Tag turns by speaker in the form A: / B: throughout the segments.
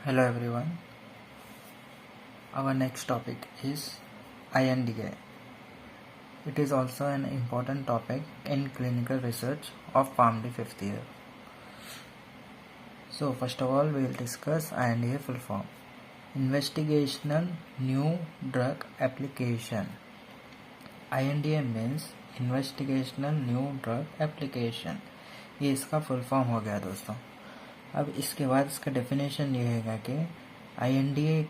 A: Hello everyone. Our next topic is INDA. It is also an important topic in clinical research of PharmD 5th year. So first of all we will discuss INDA full form. Investigational New Drug Application. INDA means Investigational New Drug Application. ये इसका full form हो गया दोस्तों. अब इसके बाद इसका definition ये है कि INDA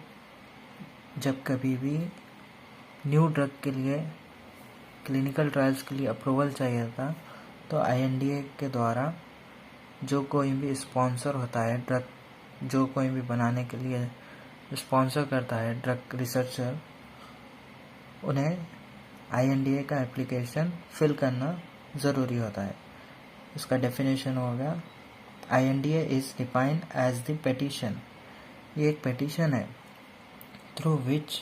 A: जब कभी भी न्यू ड्रग के लिए क्लिनिकल ट्रायल्स के लिए अप्रूवल चाहिए था तो INDA के द्वारा जो कोई भी स्पॉन्सर होता है ड्रग, जो कोई भी बनाने के लिए स्पॉन्सर करता है ड्रग रिसर्चर, उन्हें INDA का एप्लीकेशन फिल करना ज़रूरी होता है. इसका डेफिनेशन हो गया INDA is defined as the petition. ये एक पेटिशन है through which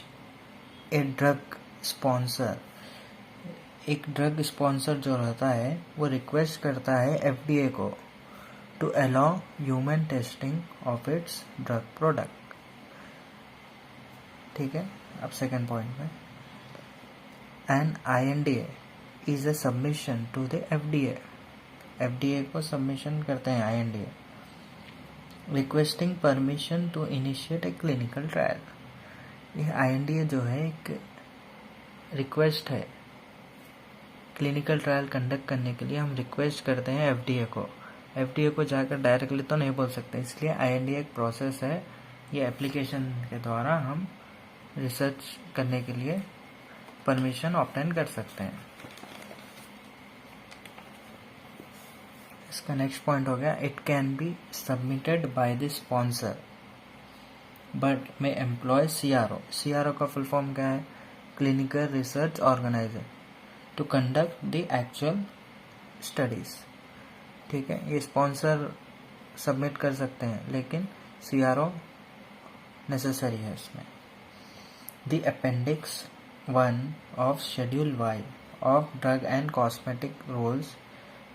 A: a drug sponsor, एक ड्रग स्पॉन्सर जो रहता है वो रिक्वेस्ट करता है FDA को to allow human testing of its drug product. ठीक है. अब सेकेंड पॉइंट में an INDA is a submission to the FDA को सबमिशन करते हैं INDA requesting permission to initiate a clinical trial. यह INDA जो है एक रिक्वेस्ट है क्लिनिकल ट्रायल कंडक्ट करने के लिए. हम रिक्वेस्ट करते हैं FDA को जाकर डायरेक्टली तो नहीं बोल सकते, इसलिए INDA एक प्रोसेस है. ये एप्लीकेशन के द्वारा हम रिसर्च करने के लिए परमिशन ऑब्टेन कर सकते हैं. इसका नेक्स्ट पॉइंट हो गया it can be submitted by the sponsor but may employ CRO का फुल फॉर्म क्या है? Clinical research organiser to conduct the actual studies. ठीक है. ये स्पॉन्सर सबमिट कर सकते हैं लेकिन CRO नेसेसरी है इसमें. The appendix 1 of schedule Y of drug and cosmetic rules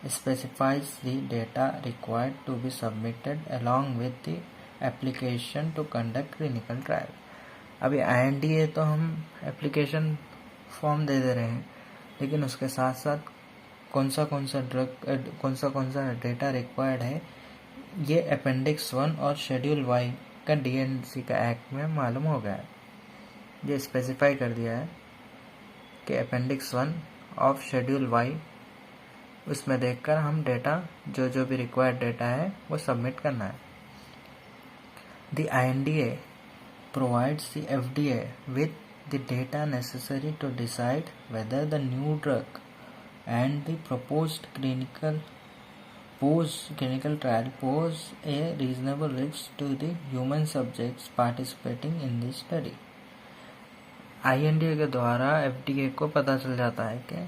A: specifies the data required to be submitted along with the application to conduct clinical trial. अभी INDA तो हम एप्लीकेशन फॉर्म दे रहे हैं लेकिन उसके साथ साथ कौन सा ड्रग कौन सा डेटा रिक्वायर्ड है ये अपेंडिक्स 1 और शेड्यूल Y का DNC का एक्ट में मालूम हो गया है. ये स्पेसिफाई कर दिया है कि अपेंडिक्स 1 ऑफ शेड्यूल Y उसमें देखकर हम डेटा जो भी रिक्वायर्ड डेटा है वो सबमिट करना है. The INDA provides the FDA with the data necessary to decide whether the new drug and the proposed clinical trial pose a reasonable risk to the human subjects participating in the study. INDA के द्वारा FDA को पता चल जाता है कि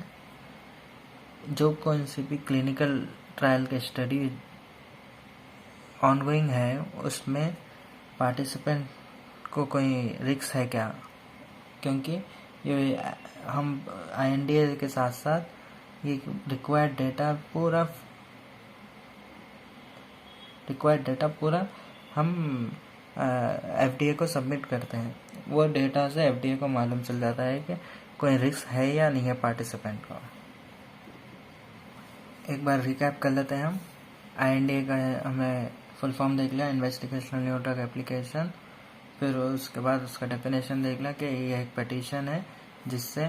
A: जो कौन सी भी क्लिनिकल ट्रायल के स्टडी ऑनगोइंग है उसमें पार्टिसिपेंट को कोई रिस्क है क्या, क्योंकि ये हम INDA के साथ साथ ये रिक्वायर्ड डेटा पूरा हम FDA को सबमिट करते हैं. वो डेटा से FDA को मालूम चल जाता है कि कोई रिस्क है या नहीं है पार्टिसिपेंट को. एक बार रिकैप कर लेते हैं हम. INDA का हमें फुल फॉर्म देख लिया, इन्वेस्टिगेशनल न्यू ड्रग एप्लीकेशन. फिर उसके बाद उसका डेफिनेशन देख लिया कि ये एक पिटीशन है जिससे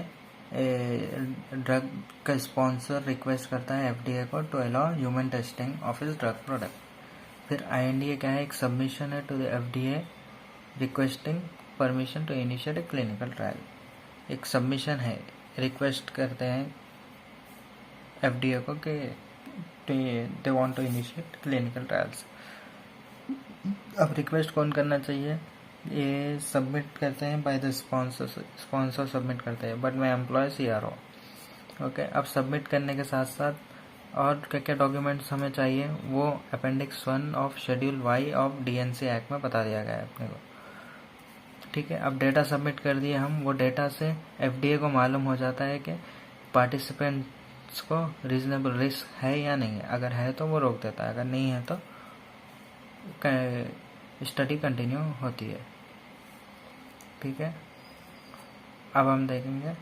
A: ड्रग का स्पॉन्सर रिक्वेस्ट करता है FDA को to allow human testing of इस ड्रग प्रोडक्ट. फिर INDA क्या है? एक सबमिशन है to the FDA requesting permission to initiate a clinical trial. एक सबमिशन है, रिक्वेस्ट करते हैं FDA को कि they want to initiate clinical trials. अब रिक्वेस्ट कौन करना चाहिए? ये सबमिट करते हैं बाय द स्पॉन्सर सबमिट करते हैं बट मैं एम्प्लॉय CRO. ओके. अब सबमिट करने के साथ साथ और क्या क्या डॉक्यूमेंट्स हमें चाहिए वो appendix 1 of schedule Y of DNC act में बता दिया गया है अपने को. ठीक है. अब डेटा सबमिट कर दिए हम. वो डेटा से FDA को मालूम हो जाता है कि पार्टिसिपेंट्स को रीजनेबल रिस्क है या नहीं है. अगर है तो वो रोक देता है, अगर नहीं है तो स्टडी कंटिन्यू होती है। ठीक है, अब हम देखेंगे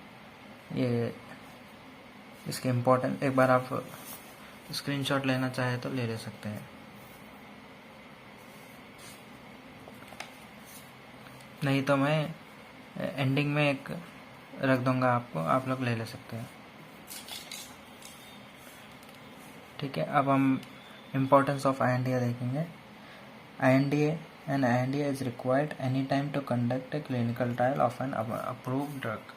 A: ये इसके इम्पोर्टेंट, एक बार आप स्क्रीनशॉट लेना चाहे तो ले सकते हैं, नहीं तो मैं एंडिंग में एक रख दूंगा आपको, आप लोग ले सकते हैं। ठीक है, अब हम इम्पोर्टेंस ऑफ INDA देखेंगे। INDA and INDA is required any time to conduct a clinical trial of an approved drug।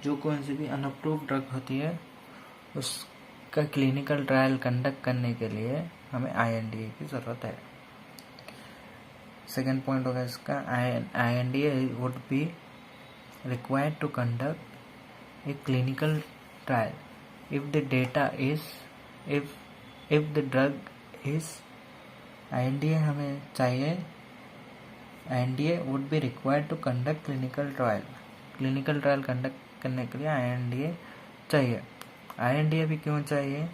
A: जो कौन सी भी अनअप्रूव्ड ड्रग होती है उसका क्लिनिकल ट्रायल कंडक्ट करने के लिए हमें INDA की ज़रूरत है। सेकेंड पॉइंट होगा इसका, INDA would be required to conduct a clinical trial if the data is if the drug is INDA हमें चाहिए। INDA would be required to conduct clinical trial। Clinical trial conduct करने के लिए INDA चाहिए। INDA भी क्यों चाहिए?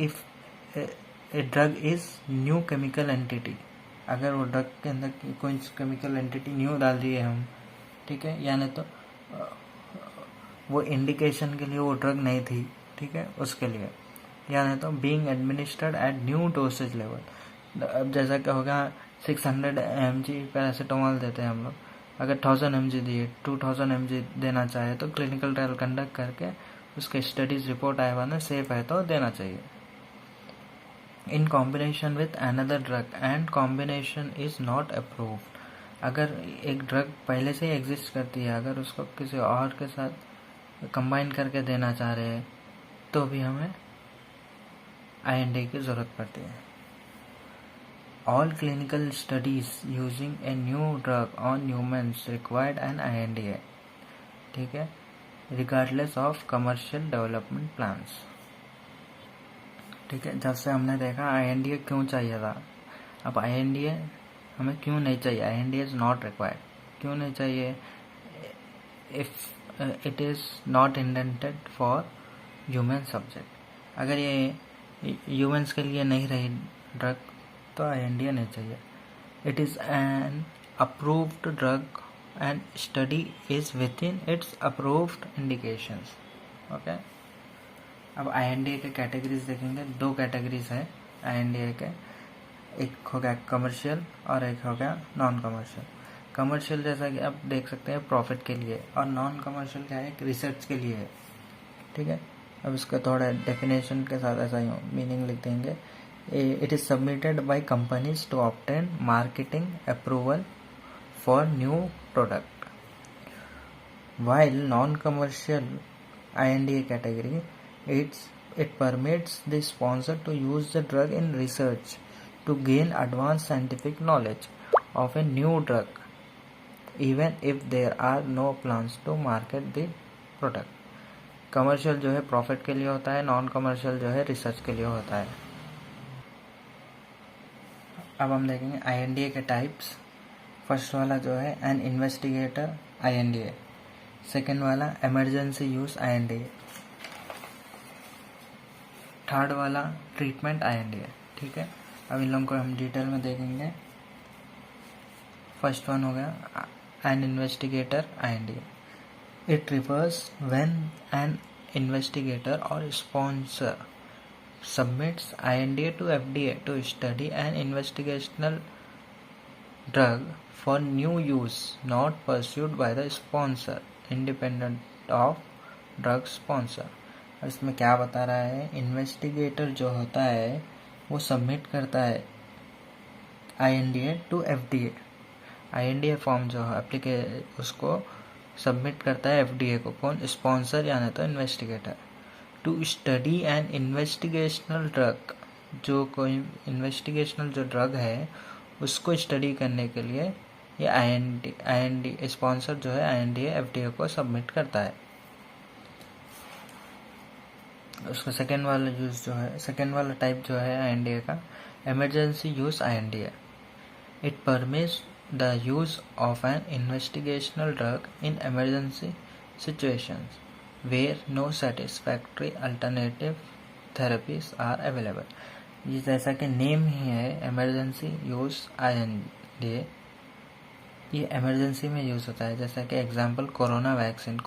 A: If a drug is new chemical entity, अगर वो ड्रग के अंदर कोई केमिकल एंटिटी न्यू डाल दिए हम, ठीक है, यानी तो वो इंडिकेशन के लिए वो ड्रग नहीं थी, ठीक है, उसके लिए, यानी तो being administered at new dosage level. अब जैसा क्या होगा 600 mg पैरासीटामोल देते हैं हम लोग, अगर 1000 mg दिए, 2000 mg देना चाहे तो क्लिनिकल ट्रायल कंडक्ट करके उसके स्टडीज रिपोर्ट आए हुआ ना सेफ है तो देना चाहिए। In combination with another drug and combination is not approved, अगर एक ड्रग पहले से ही एग्जिस्ट करती है, अगर उसको किसी और के साथ कंबाइन करके देना चाह रहे हैं तो भी हमें INDA की ज़रूरत पड़ती है। All clinical studies using a new drug on humans required an INDA। ठीक है, regardless of commercial development plans. ठीक है, जब से हमने देखा INDA क्यों चाहिए था, अब INDA हमें क्यों नहीं चाहिए, INDA इज नॉट रिक्वायर्ड, क्यों नहीं चाहिए? If it is not intended for human subject, अगर ये ह्यूमन्स के लिए नहीं रही ड्रग तो INDA नहीं चाहिए। It is an approved drug and study is with in its approved indications. Okay, अब INDA के कैटेगरीज देखेंगे, दो कैटेगरीज है INDA के, एक हो गया कमर्शियल और एक हो गया नॉन कमर्शियल। कमर्शियल जैसा कि आप देख सकते हैं प्रॉफिट के लिए, और नॉन कमर्शियल क्या है, रिसर्च के लिए है। ठीक है, अब इसका थोड़ा डेफिनेशन के साथ ऐसा ही मीनिंग लिख देंगे। It is submitted by companies to obtain marketing approval for new product, while non-commercial INDA category, it permits the sponsor to use the drug in research to gain advanced scientific knowledge of a new drug, even if there are no plans to market the product। Commercial जो है profit के लिए होता है, non commercial जो है research के लिए होता है। अब हम देखेंगे INDA के टाइप्स। फर्स्ट वाला जो है एन इन्वेस्टिगेटर INDA, सेकेंड वाला इमरजेंसी यूज INDA, थर्ड वाला ट्रीटमेंट INDA। ठीक है, अब इन लोगों को हम डिटेल में देखेंगे। फर्स्ट वन हो गया an investigator INDA। It refers when an investigator और sponsor submits INDA to FDA to study an investigational drug for new use not pursued by the sponsor independent of drug sponsor। इसमें क्या बता रहा है, investigator जो होता है वो सबमिट करता है INDA to FDA, INDA form जो है उसको सबमिट करता है FDA को, कौन, स्पॉन्सर यानी तो investigator, to study an investigational drug, जो कोई इन्वेस्टिगेशनल जो ड्रग है उसको स्टडी करने के लिए ये INDA स्पॉन्सर जो है INDA FDA को सबमिट करता है। उसका सेकेंड वाला यूज जो है, सेकेंड वाला टाइप जो है INDA का, emergency use INDA। It permits the use of an investigational drug in emergency situations where no satisfactory alternative therapies are available। ये जैसा कि नेम ही है इमरजेंसी यूज INDA, ये इमरजेंसी में यूज़ होता है। जैसा कि एग्जांपल कोरोना वैक्सीन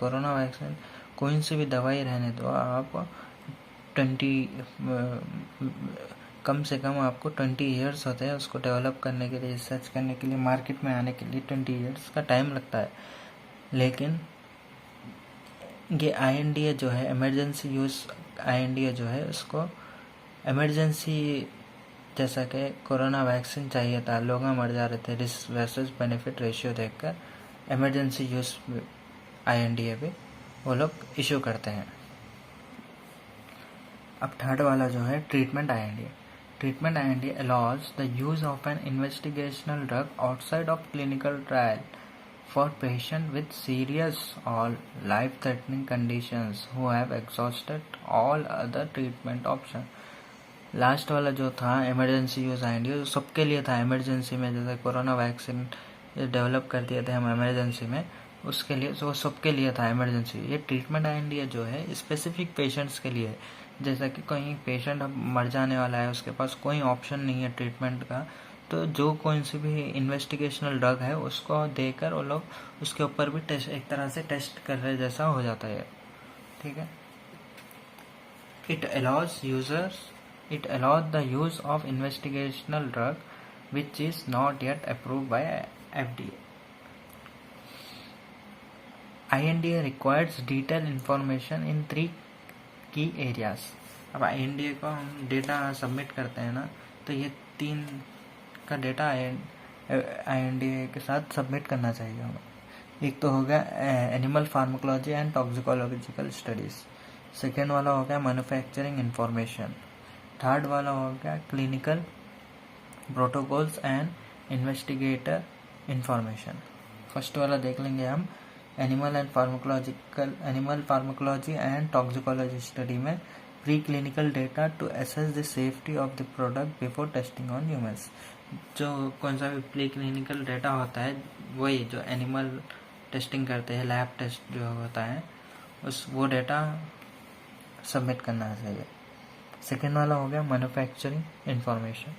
A: कोई सी भी दवाई रहने दो, आप 20 कम से कम आपको 20 ईयर्स होते हैं उसको डेवलप करने के लिए, रिसर्च करने के लिए, मार्केट में आने के लिए 20 ईयर्स का टाइम लगता है। लेकिन ये INDA जो है, इमरजेंसी यूज़ INDA जो है, उसको इमरजेंसी, जैसा कि कोरोना वैक्सीन चाहिए था, लोग मर जा रहे थे, रिस्क वर्सेस बेनिफिट रेशियो देखकर इमरजेंसी यूज़ INDA भी वो लोग इशू करते हैं। अब थर्ड वाला जो है treatment INDA allows the use of an investigational drug outside of clinical trial for patients with serious or life-threatening conditions who have exhausted all other treatment options. Last वाला जो था इमरजेंसी यूज़ INDA सबके लिए था। Emergency में जैसे corona vaccine develop कर दिए थे हम इमरजेंसी में, उसके लिए वो सबके लिए था इमरजेंसी। ये ट्रीटमेंट INDA जो है स्पेसिफिक पेशेंट्स के लिए है। जैसा कि कोई पेशेंट अब मर जाने वाला है, उसके पास कोई ऑप्शन नहीं है ट्रीटमेंट का, तो जो कोई सी भी इन्वेस्टिगेशनल ड्रग है उसको देकर वो लोग उसके ऊपर भी टेस्ट, एक तरह से टेस्ट कर रहे जैसा हो जाता है। ठीक है। It allows the use of investigational drug which is not yet approved by FDA. INDA requires detailed information in 3 key areas. अब INDA को हम डेटा सबमिट करते हैं ना, तो ये 3 का डेटा INDA के साथ सबमिट करना चाहिए हमें। एक तो हो गया animal pharmacology and toxicological studies, second वाला हो गया मैन्युफैक्चरिंग इंफॉर्मेशन, थर्ड वाला हो गया clinical protocols and investigator information. First वाला देख लेंगे हम, animal pharmacology and toxicology study में pre clinical data to assess the safety of the product before testing on humans. जो कौन सा भी प्री क्लिनिकल डेटा होता है वही जो एनिमल टेस्टिंग करते हैं, लैब टेस्ट जो होता है, वो डेटा सबमिट करना चाहिए। सेकेंड वाला हो गया manufacturing information,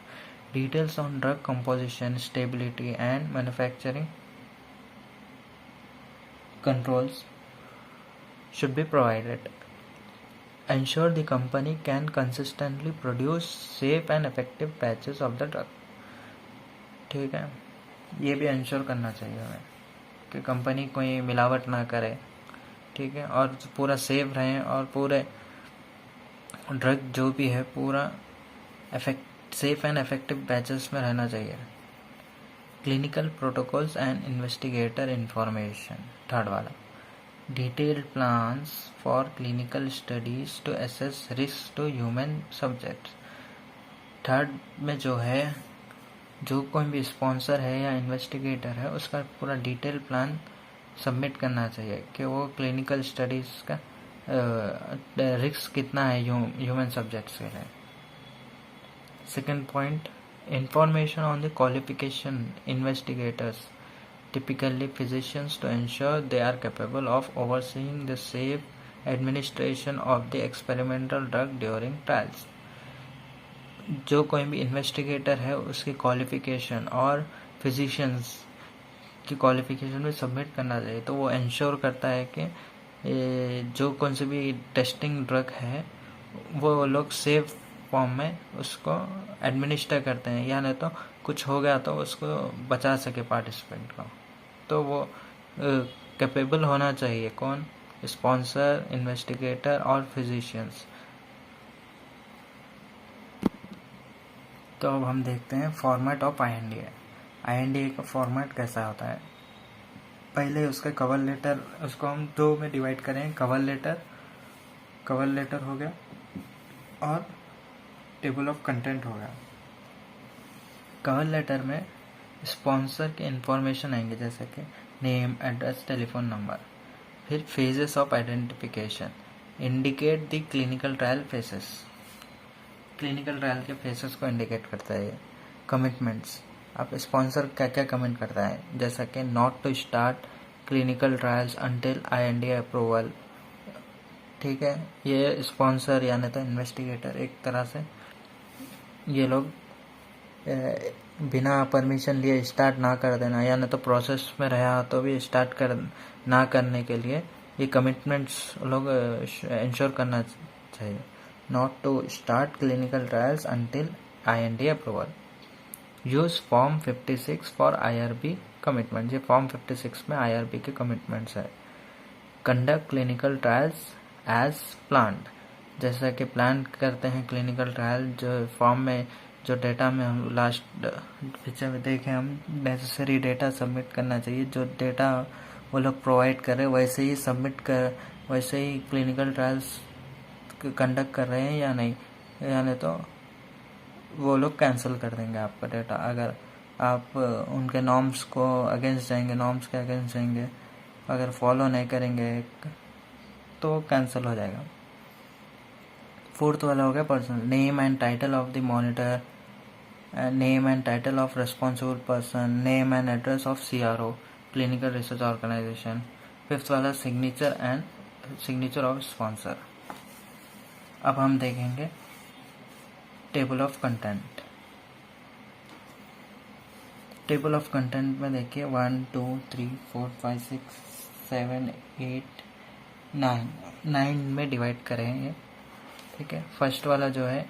A: details on drug composition, stability and manufacturing controls should be provided. Ensure the company can consistently produce safe and effective batches of the drug. ठीक है, ये भी इंश्योर करना चाहिए हमें कि कंपनी कोई मिलावट ना करे, ठीक है, और पूरा सेफ रहें और पूरे ड्रग जो भी है पूरा सेफ एंड इफेक्टिव बैचेस में रहना चाहिए। Clinical protocols and investigator information, third वाला detailed plans for clinical studies to assess risk to human subjects. Third में जो है, जो कोई भी स्पॉन्सर है या इन्वेस्टिगेटर है उसका पूरा डिटेल प्लान सबमिट करना चाहिए कि वो क्लिनिकल स्टडीज़ का रिस्क कितना है ह्यूमन सब्जेक्ट्स के लिए। Second point, information on the qualification investigators, typically physicians, to ensure they are capable of overseeing the safe administration of the experimental drug during trials. जो कोई भी इन्वेस्टिगेटर है उसकी क्वालिफिकेशन और फिजिशियंस की क्वालिफिकेशन भी सबमिट करना चाहिए, तो वो इंश्योर करता है कि जो कौन सी भी टेस्टिंग ड्रग है वो लोग सेफ फॉर्म में उसको एडमिनिस्टर करते हैं, या नहीं तो कुछ हो गया तो उसको बचा सके पार्टिसिपेंट को। तो वो कैपेबल होना चाहिए, कौन, स्पॉन्सर, इन्वेस्टिगेटर और फिजिशियंस। तो अब हम देखते हैं फॉर्मेट ऑफ INDA का फॉर्मेट कैसा होता है। पहले उसका कवर लेटर, उसको हम दो में डिवाइड करें, कवर लेटर हो गया और टेबल ऑफ कंटेंट हो गया। कवर लेटर में स्पॉन्सर के इंफॉर्मेशन आएंगे जैसे कि नेम, एड्रेस, टेलीफोन नंबर। फिर phases of identification, indicate the clinical trial faces, clinical trial के फेसेस को इंडिकेट करता है। कमिटमेंट्स, आप स्पॉन्सर क्या क्या कमिट करता है, जैसा कि not to start clinical trials until INDA approval. ठीक है, ये स्पॉन्सर यानी तो इन्वेस्टिगेटर एक तरह से ये लोग बिना परमिशन लिए स्टार्ट ना कर देना, या नहीं तो प्रोसेस में रहा तो भी स्टार्ट कर ना करने के लिए ये कमिटमेंट्स लोग इंश्योर करना चाहिए. Not to start clinical trials until IND approval. Use form 56 for IRB commitment. ये फॉर्म 56 में IRB के कमिटमेंट्स है. Conduct clinical trials as planned. जैसा कि प्लान करते हैं क्लिनिकल ट्रायल, जो फॉर्म में जो डेटा में हम लास्ट पिक्चर में देखें, हम नेसेसरी डेटा सबमिट करना चाहिए. जो डेटा वो लोग प्रोवाइड कर रहे हैं वैसे ही सबमिट कर, वैसे ही क्लिनिकल ट्रायल्स कंडक्ट कर रहे हैं या नहीं, यानी तो वो लोग कैंसिल कर देंगे आपका डेटा. अगर आप उनके नॉर्म्स को अगेंस्ट जाएंगे, नॉर्म्स के अगेंस्ट जाएंगे, अगर फॉलो नहीं करेंगे तो कैंसिल हो जाएगा. फोर्थ वाला हो गया personal. Name and title of the monitor, name and title of responsible person, name and address of CRO clinical research organisation. Fifth वाला सिग्नेचर ऑफ स्पॉन्सर. अब हम देखेंगे table of content. Table of content में देखिए 1 2 3 4 5 6 7 8 9 में divide करेंगे. ठीक है. फर्स्ट वाला जो है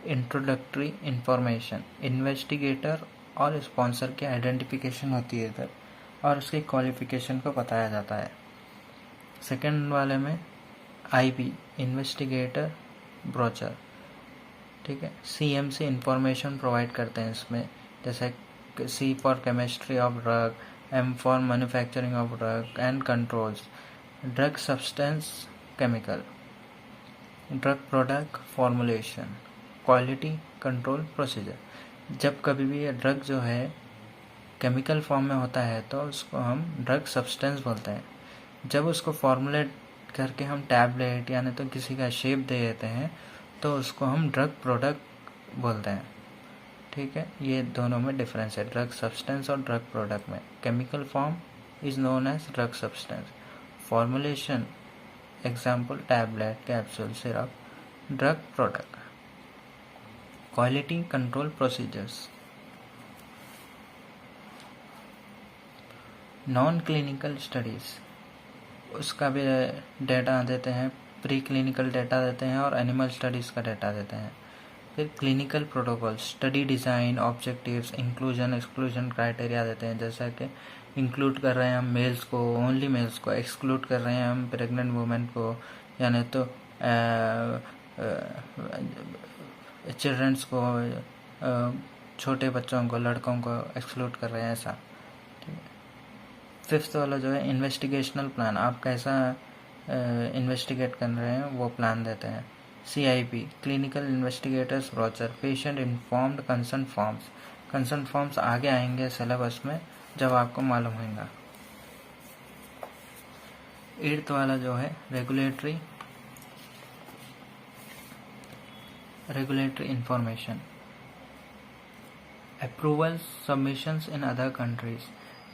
A: इंट्रोडक्टरी इंफॉर्मेशन. इन्वेस्टिगेटर और स्पॉन्सर की आइडेंटिफिकेशन होती है इधर, और उसके क्वालिफिकेशन को बताया जाता है. सेकंड वाले में IB इन्वेस्टिगेटर ब्रोचर. ठीक है. CMC इंफॉर्मेशन प्रोवाइड करते हैं इसमें, जैसे C for chemistry of drug, M for manufacturing of drug and controls, drug substance chemical, drug product formulation, quality control procedure. जब कभी भी ये ड्रग जो है केमिकल फॉर्म में होता है तो उसको हम ड्रग सब्सटेंस बोलते हैं. जब उसको फॉर्मुलेट करके हम टैबलेट यानी तो किसी का शेप दे देते हैं तो उसको हम ड्रग प्रोडक्ट बोलते हैं. ठीक है. ये दोनों में डिफरेंस है, ड्रग सब्सटेंस और ड्रग प्रोडक्ट में. Chemical form is known as drug substance. Formulation example tablet, capsule, syrup. Drug product. Quality control procedures. Non clinical studies, उसका भी डेटा देते हैं. प्री क्लिनिकल डेटा देते हैं और एनिमल स्टडीज़ का डेटा देते हैं. फिर clinical protocol, study design, objectives, inclusion exclusion criteria देते हैं. जैसा कि इंक्लूड कर रहे हैं हम मेल्स को, ओनली मेल्स को. एक्सक्लूड कर रहे हैं हम प्रेग्नेंट वुमेन को, यानी तो चिल्ड्रंस को, छोटे बच्चों को, लड़कों को एक्सक्लूड कर रहे हैं, ऐसा. फिफ्थ वाला जो है इन्वेस्टिगेशनल प्लान. आप कैसा इन्वेस्टिगेट कर रहे हैं वो प्लान देते हैं. CIP clinical investigators brochure. Patient informed concern forms. Concern forms आगे आएंगे सिलेबस में जब आपको मालूम होगा. एट्थ वाला जो है regulatory information. Approvals, submissions in other countries,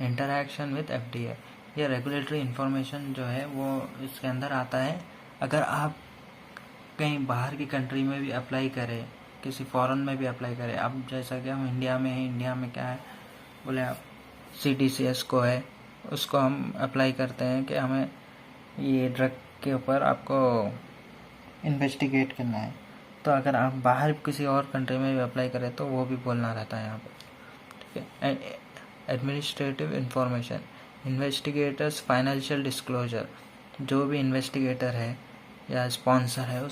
A: interaction with FDA. ये रेगुलेटरी इंफॉर्मेशन जो है वो इसके अंदर आता है. अगर आप कहीं बाहर की कंट्री में भी अप्लाई करें, किसी फॉरेन में भी अप्लाई करें, अब जैसा कि हम इंडिया में हैं, इंडिया में क्या है बोले आप CDCS को है, उसको हम अप्लाई करते हैं कि हमें ये ड्रग के ऊपर आपको इन्वेस्टिगेट करना है. तो अगर आप बाहर किसी और कंट्री में भी अप्लाई करें तो वो भी बोलना रहता है यहाँ पर. ठीक है. Administrative information. Investigators financial disclosure. जो भी इन्वेस्टिगेटर है या स्पॉन्सर है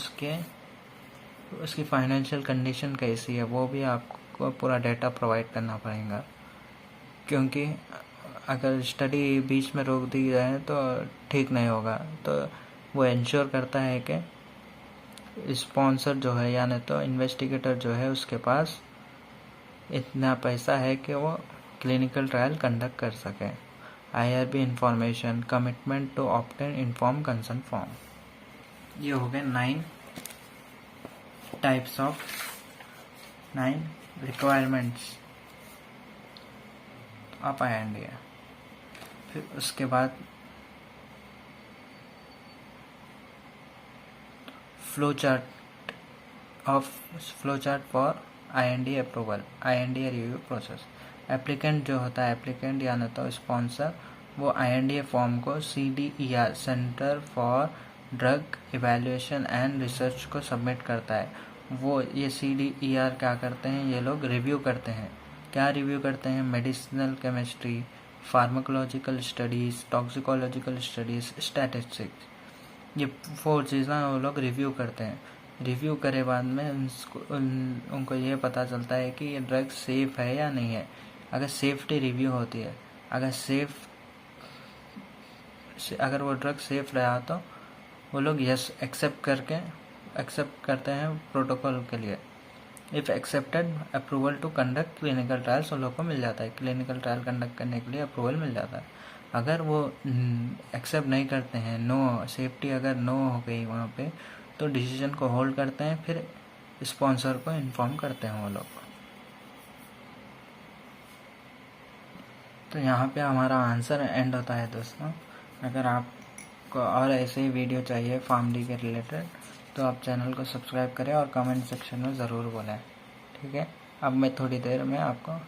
A: उसकी फाइनेंशियल कंडीशन कैसी है वो भी आपको पूरा डेटा प्रोवाइड करना पड़ेगा. क्योंकि अगर स्टडी बीच में रोक दी जाए तो ठीक नहीं होगा. तो वो इंश्योर करता है कि स्पॉन्सर जो है यानी तो इन्वेस्टिगेटर जो है उसके पास इतना पैसा है कि वो क्लिनिकल ट्रायल कंडक्ट कर सके. IRB information, commitment to obtain inform consent form. ये हो गए 9 types of 9 requirements of IND. फिर उसके बाद flow chart for IND approval, IND review process. Applicant जो होता है, एप्लीकेंट या न तो स्पॉन्सर, वो IND फॉर्म को CDER, centre for drug evaluation and research को सबमिट करता है। वो ये CDER क्या करते हैं, ये लोग रिव्यू करते हैं। क्या रिव्यू करते हैं? Medicinal chemistry, pharmacological studies, toxicological studies, statistics, ये 4 चीज़ें वो लोग रिव्यू करते हैं। रिव्यू करे बाद में उनको ये पता चलता है कि ये ड्रग सेफ़ है या नहीं है। अगर सेफ्टी रिव्यू होती है, अगर वो ड्रग सेफ़ रहा तो वो लोग यस एक्सेप्ट करते हैं प्रोटोकॉल के लिए। If accepted, approval to conduct clinical trials उन लोग को मिल जाता है। क्लिनिकल ट्रायल कंडक्ट करने के लिए अप्रूवल मिल जाता है। अगर वो एक्सेप्ट नहीं करते हैं, नो सेफ्टी अगर नो हो गई वहाँ पे, तो डिसीजन को होल्ड करते हैं, फिर स्पॉन्सर को इन्फॉर्म करते हैं वो लोग। तो यहाँ पे हमारा आंसर एंड होता है दोस्तों। अगर आपको और ऐसे ही वीडियो चाहिए फार्मडी के रिलेटेड, तो आप चैनल को सब्सक्राइब करें और कमेंट सेक्शन में ज़रूर बोलें, ठीक है। अब मैं थोड़ी देर में आपको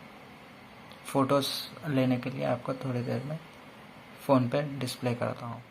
A: फ़ोटोज़ लेने के लिए आपको थोड़ी देर में फ़ोन पे डिस्प्ले करता हूँ।